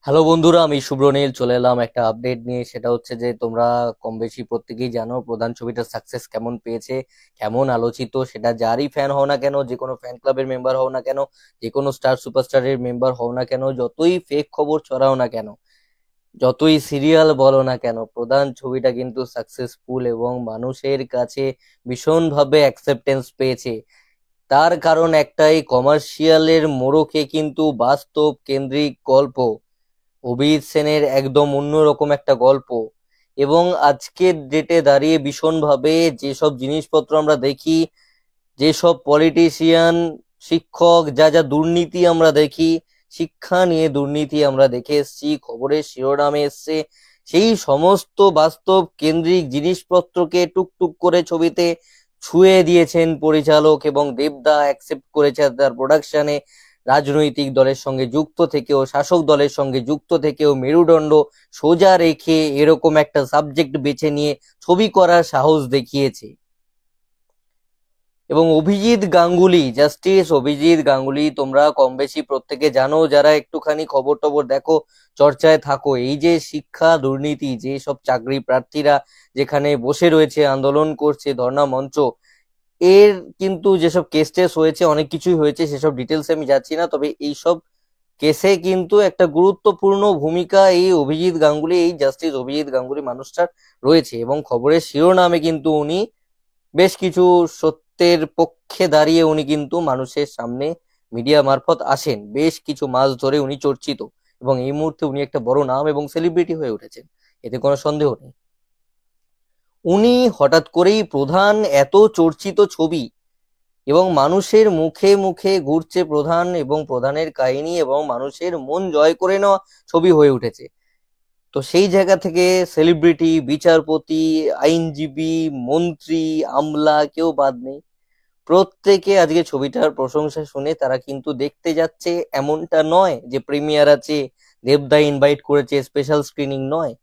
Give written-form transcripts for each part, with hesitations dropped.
Hello বন্ধুরা, আমি শুভ্রনীল চলে এলাম একটা আপডেট নিয়ে। সেটা হচ্ছে যে তোমরা কম বেশি প্রত্যেকেই জানো প্রধান ছবিটার সাকসেস কেমন পেয়েছে, কেমন আলোচিত। সেটা যারই ফ্যান হও না কেন, যে কোনো ফ্যান ক্লাবের মেম্বার হও না কেন, যে কোনো স্টার সুপারস্টারের মেম্বার হও না কেন, যতই ফেক খবর ছড়াও না কেন, যতই সিরিয়াল বলো না কেন, প্রধান ছবিটা কিন্তু সাকসেসফুল এবং মানুষের কাছে ভীষণভাবে অ্যাকসেপ্টেন্স পেয়েছে। তার কারণ একটাই, কমার্শিয়ালের মোড়কে কিন্তু বাস্তব কেন্দ্রিক গল্প। অভিজিৎ সেনের একদম অন্যরকম একটা গল্প। এবং আজকের ডেটে দাঁড়িয়ে ভীষণভাবে যেসব জিনিসপত্র আমরা দেখি, যেসব পলিটিশিয়ান, শিক্ষক, যা যা দুর্নীতি আমরা দেখি, শিক্ষা নিয়ে দুর্নীতি আমরা দেখে এসেছি, খবরের শিরোনামে এসছে, সেই সমস্ত বাস্তব কেন্দ্রিক জিনিসপত্রকে টুকটুক করে ছবিতে ছুঁয়ে দিয়েছেন পরিচালক, এবং দেবদা অ্যাকসেপ্ট করেছে তার প্রোডাকশনে। রাজনৈতিক দলের সঙ্গে যুক্ত থেকেও, শাসক দলের সঙ্গে যুক্ত থেকেও মেরুদণ্ড সোজা রেখে এরকম একটা সাবজেক্ট বেছে নিয়ে ছবি করার সাহস দেখিয়েছে। এবং অভিজিৎ গাঙ্গুলি, জাস্টিস অভিজিৎ গাঙ্গুলি, তোমরা কম বেশি প্রত্যেকে জানো, যারা একটুখানি খবর টবর দেখো, চর্চায় থাকো, এই যে শিক্ষা দুর্নীতি, যে সব চাকরি প্রার্থীরা যেখানে বসে রয়েছে, আন্দোলন করছে, ধর্ণা মঞ্চ, এর কিন্তু যেসব কেস টেস হয়েছে, অনেক কিছুই হয়েছে, সেসব ডিটেলস আমি যাচ্ছি না। তবে এইসব কেসে কিন্তু একটা গুরুত্বপূর্ণ ভূমিকা এই অভিজিৎ গাঙ্গুলি, এই জাস্টিস অভিজিৎ গাঙ্গুলি মানুষটার রয়েছে। এবং খবরের শিরোনামে কিন্তু উনি বেশ কিছু সত্যের পক্ষে দাঁড়িয়ে উনি কিন্তু মানুষের সামনে মিডিয়া মারফত আসেন। বেশ কিছু মাস ধরে উনি চর্চিত, এবং এই মুহূর্তে উনি একটা বড় নাম এবং সেলিব্রিটি হয়ে উঠেছেন, এতে কোনো সন্দেহ নেই। উনি হঠাৎ করেই প্রধান, এত চর্চিত ছবি, এবং মানুষের মুখে মুখে ঘুরছে প্রধান এবং প্রধানের কাহিনী, এবং মানুষের মন জয় করে নেওয়া ছবি হয়ে উঠেছে। তো সেই জায়গা থেকে সেলিব্রিটি, বিচারপতি, আইনজীবী, মন্ত্রী, আমলা কেউ বাদ নেই, প্রত্যেকে আজকে ছবিটার প্রশংসা শুনে তারা কিন্তু দেখতে যাচ্ছে। এমনটা নয় যে প্রিমিয়ার আছে, দেবদা ইনভাইট করেছে, স্পেশাল স্ক্রিনিং নয়।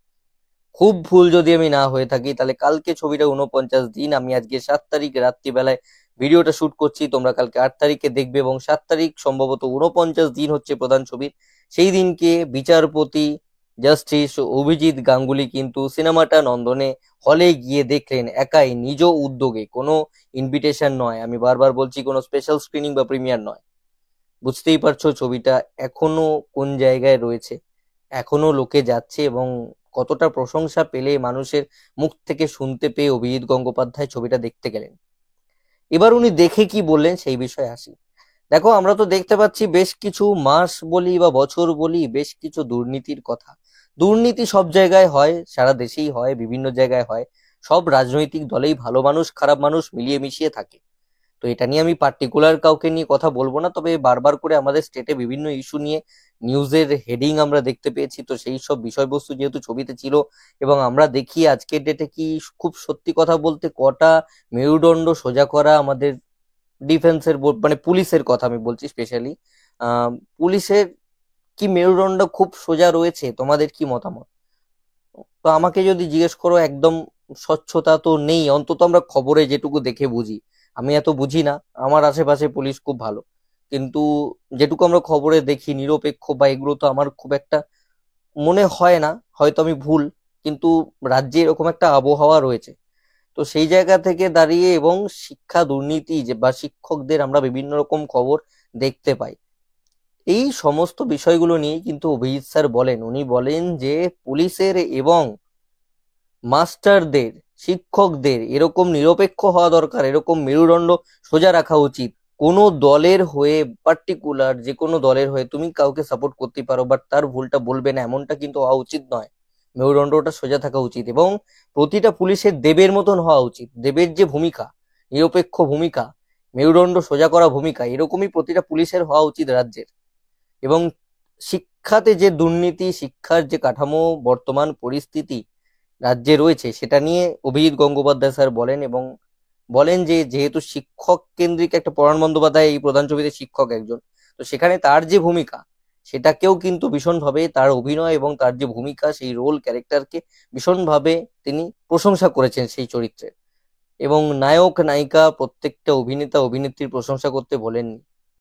খুব ভুল যদি আমি না হয়ে থাকি, তাহলে কালকে ছবিটা 49 দিন, আমি আজকে 7 তারিখ রাত্রিবেলায় ভিডিওটা শুট করছি, তোমরা কালকে 8 তারিখে দেখবে, এবং 7 তারিখ সম্ভবত 49 দিন হচ্ছে প্রধান ছবির। সেই দিনকে বিচারপতি জাস্টিস অভিজিৎ গাঙ্গুলি কিন্তু সিনেমাটা নন্দনে হলে গিয়ে দেখলেন একাই, নিজ উদ্যোগে, কোনো ইনভিটেশন নয়। আমি বারবার বলছি, কোনো স্পেশাল স্ক্রিনিং বা প্রিমিয়ার নয়। বুঝতেই পারছো ছবিটা এখনো কোন জায়গায় রয়েছে, এখনো লোকে যাচ্ছে, এবং কতটা প্রশংসা পেলে মানুষের মুখ থেকে শুনতে পেয়ে অভিজিৎ গঙ্গোপাধ্যায় ছবিটা দেখতে গেলেন। এবার উনি দেখে কি বললেন সেই বিষয়ে আসি। দেখো, আমরা তো দেখতে পাচ্ছি বেশ কিছু মাস বলি বা বছর বলি, বেশ কিছু দুর্নীতির কথা। দুর্নীতি সব জায়গায় হয়, সারা দেশেই হয়, বিভিন্ন জায়গায় হয়। সব রাজনৈতিক দলেই ভালো মানুষ খারাপ মানুষ মিলিয়ে মিশিয়ে থাকে। তো এটা নিয়ে আমি পার্টিকুলার কাউকে নিয়ে কথা বলবো না, তবে বারবার করে আমাদের স্টেটে বিভিন্ন ইস্যু নিয়ে নিউজের হেডিং আমরা দেখতে পেয়েছি। তো সেই সব বিষয়বস্তু যেহেতু ছবিতে ছিল, এবং আমরা দেখি আজকের ডেটে কি, খুব সত্যি কথা বলতে, কটা মেরুদণ্ড সোজা করা আমাদের ডিফেন্সের, মানে পুলিশের কথা আমি বলছি স্পেশালি, পুলিশের কি মেরুদণ্ড খুব সোজা রয়েছে? তোমাদের কি মতামত? তো আমাকে যদি জিজ্ঞেস করো, একদম স্বচ্ছতা তো নেই, অন্তত আমরা খবরে যেটুকু দেখে বুঝি। আমি এত বুঝি না, আমার আশেপাশে পুলিশ খুব ভালো, কিন্তু যেটুকু আমরা খবরে দেখি নিরপেক্ষ, বা এগুলো তো আমার খুব একটা মনে হয় না। হয়তো আমি ভুল, কিন্তু রাজ্যে এরকম একটা আবহাওয়া রয়েছে। তো সেই জায়গা থেকে দাঁড়িয়ে, এবং শিক্ষা দুর্নীতি যে বা শিক্ষকদের আমরা বিভিন্ন রকম খবর দেখতে পাই, এই সমস্ত বিষয়গুলো নিয়ে কিন্তু অভিজিৎ স্যার বলেন, উনি বলেন যে পুলিশের এবং মাস্টারদের, শিক্ষকদের এরকম নিরপেক্ষ হওয়া দরকার, এরকম মেরুদণ্ড সোজা রাখা উচিত। কোনো দলের হয়ে, পার্টিকুলার যে কোনো দলের হয়ে তুমি কাউকে সাপোর্ট করতে পারো, বাট তার ভুলটা বলবে না, এমনটা কিন্তু হওয়া উচিত নয়। মেরুদণ্ডটা সোজা থাকা উচিত, এবং প্রতিটা পুলিশের দেবের মতন হওয়া উচিত। দেবের যে ভূমিকা, নিরপেক্ষ ভূমিকা, মেরুদণ্ড সোজা করা ভূমিকা, এরকমই প্রতিটা পুলিশের হওয়া উচিত রাজ্যের। এবং শিক্ষাতে যে দুর্নীতি, শিক্ষার যে কাঠামো, বর্তমান পরিস্থিতি রাজ্যে রয়েছে, সেটা নিয়ে অভিজিৎ গঙ্গোপাধ্যায় স্যার বলেন, এবং বলেন যে যেহেতু শিক্ষক কেন্দ্রিক একটা, পরাণ বন্দ্যোপাধ্যায় এই প্রধান ছবিতে শিক্ষক একজন, তো সেখানে তার যে ভূমিকা, সেটাকেও কিন্তু ভীষণভাবে, তার অভিনয় এবং তার যে ভূমিকা, সেই রোল ক্যারেক্টারকে ভীষণভাবে তিনি প্রশংসা করেছেন সেই চরিত্রে। এবং নায়ক নায়িকা প্রত্যেকটা অভিনেতা অভিনেত্রীর প্রশংসা করতে বলেননি।